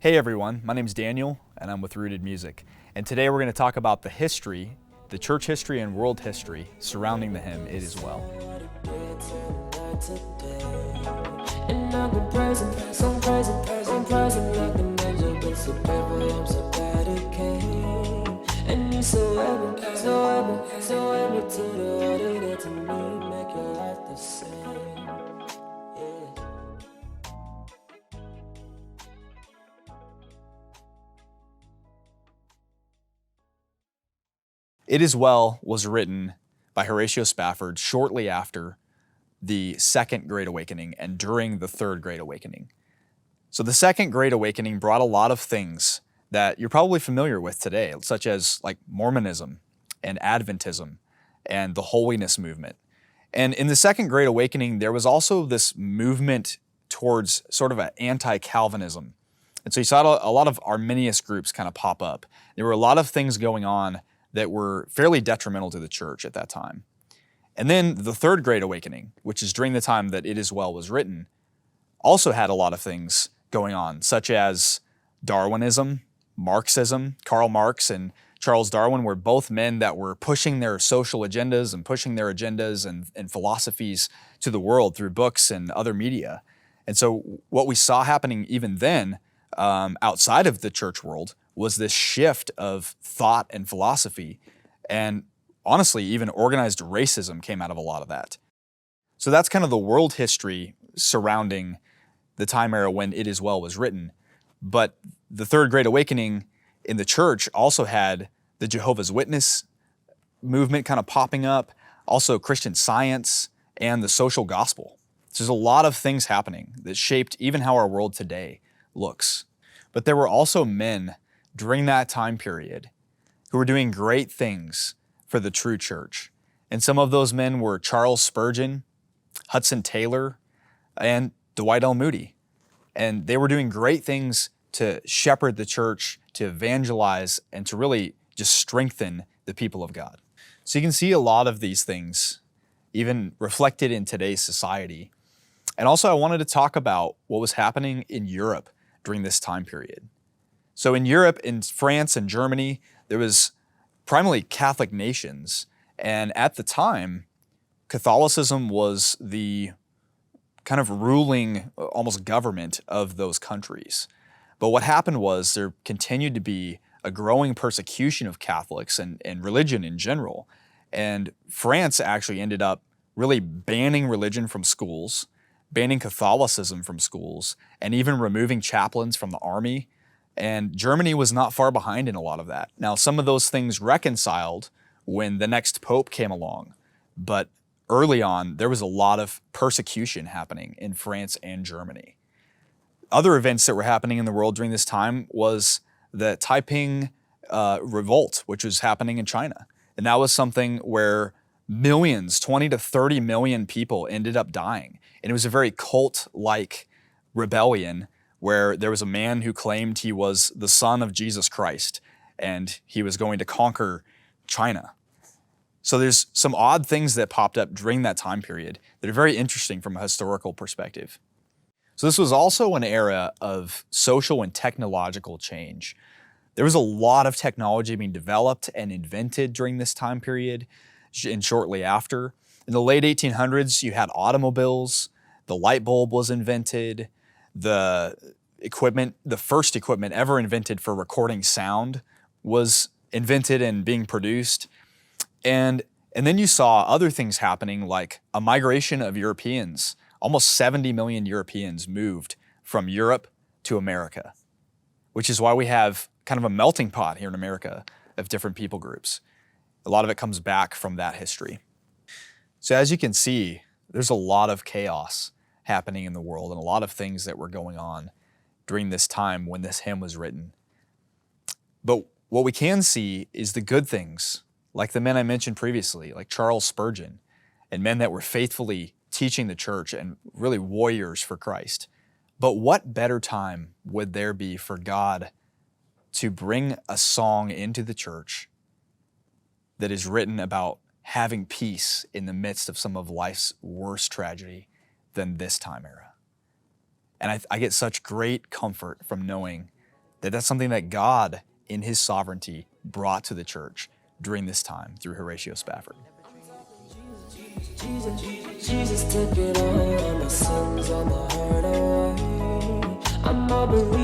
Hey everyone, my name's Daniel and I'm with Rooted Music. And today we're going to talk about the history, the church history and world history surrounding the hymn, It Is Well. It Is Well was written by Horatio Spafford shortly after the Second Great Awakening and during the Third Great Awakening. So the Second Great Awakening brought a lot of things that you're probably familiar with today, such as like Mormonism and Adventism and the holiness movement. And in the Second Great Awakening, there was also this movement towards sort of an anti-Calvinism. And so you saw a lot of Arminius groups kind of pop up. There were a lot of things going on that were fairly detrimental to the church at that time. And then the Third Great Awakening, which is during the time that It Is Well was written, also had a lot of things going on, such as Darwinism, Marxism. Karl Marx and Charles Darwin were both men that were pushing their social agendas and pushing their agendas and philosophies to the world through books and other media. And so what we saw happening even then, outside of the church world, was this shift of thought and philosophy. And honestly, even organized racism came out of a lot of that. So that's kind of the world history surrounding the time era when It Is Well was written. But the Third Great Awakening in the church also had the Jehovah's Witness movement kind of popping up, also Christian Science and the social gospel. So there's a lot of things happening that shaped even how our world today looks. But there were also men during that time period who were doing great things for the true church. And some of those men were Charles Spurgeon, Hudson Taylor, and Dwight L. Moody. And they were doing great things to shepherd the church, to evangelize, and to really just strengthen the people of God. So you can see a lot of these things even reflected in today's society. And also I wanted to talk about what was happening in Europe during this time period. So in Europe, in France and Germany, there was primarily Catholic nations. And at the time, Catholicism was the kind of ruling almost government of those countries. But what happened was there continued to be a growing persecution of Catholics and religion in general. And France actually ended up really banning religion from schools, banning Catholicism from schools, and even removing chaplains from the army. And Germany was not far behind in a lot of that. Now, some of those things reconciled when the next pope came along, but early on, there was a lot of persecution happening in France and Germany. Other events that were happening in the world during this time was the Taiping Revolt, which was happening in China. And that was something where millions, 20 to 30 million people ended up dying. And it was a very cult-like rebellion where there was a man who claimed he was the son of Jesus Christ and he was going to conquer China. So there's some odd things that popped up during that time period that are very interesting from a historical perspective. So this was also an era of social and technological change. There was a lot of technology being developed and invented during this time period and shortly after. In the late 1800s, you had automobiles, the light bulb was invented, the first equipment ever invented for recording sound was invented and being produced. And then you saw other things happening like a migration of Europeans. Almost 70 million Europeans moved from Europe to America, which is why we have kind of a melting pot here in America of different people groups. A lot of it comes back from that history. So as you can see, there's a lot of chaos happening in the world and a lot of things that were going on during this time when this hymn was written. But what we can see is the good things, like the men I mentioned previously, like Charles Spurgeon, and men that were faithfully teaching the church and really warriors for Christ. But what better time would there be for God to bring a song into the church that is written about having peace in the midst of some of life's worst tragedy than this time era? And I get such great comfort from knowing that's something that God, in his sovereignty, brought to the church during this time through Horatio Spafford. Jesus took it all my sins, all my heart away. I'm a believer.